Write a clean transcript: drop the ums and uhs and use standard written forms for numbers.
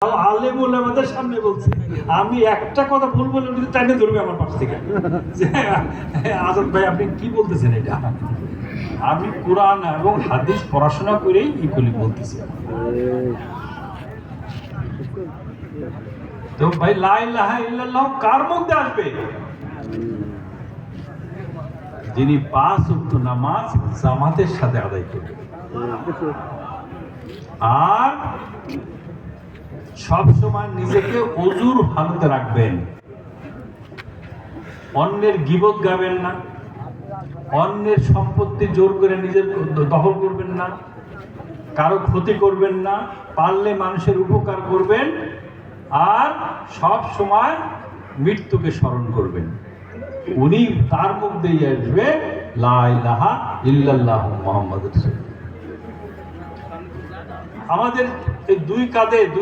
আলেম ওলামাদের সামনে বলছি, আমি একটা কথা ভুল বলে উনি টাইনে ধরবে আমার পাশ থেকে যে আজাদ ভাই আপনি কি বলতেছেন এটা। আমি কোরআন এবং হাদিস পড়াশোনা করেই এগুলি বলতেছি। তো ভাই লা ইলাহা ইল্লাল্লাহ কার মধ্যে আসবে? যিনি 5 ওয়াক্ত নামাজ জামাতের সাথে আদায় করবে আর সব সময় নিজেকে ওযুর হালতে রাখবেন, অন্যের গীবত গাবেন না, অন্যের সম্পত্তি জোর করে নিজের দখল করবেন না, কারো ক্ষতি করবেন না, পারলে মানুষের উপকার করবেন আর সব সময় মৃত্যুকে স্মরণ করবেন। উনি তার মধ্যেই আসবে লা ইলাহা ইল্লাল্লাহু মুহাম্মাদুর রাসূলুল্লাহ। আমাদের এই দুই কাঁধে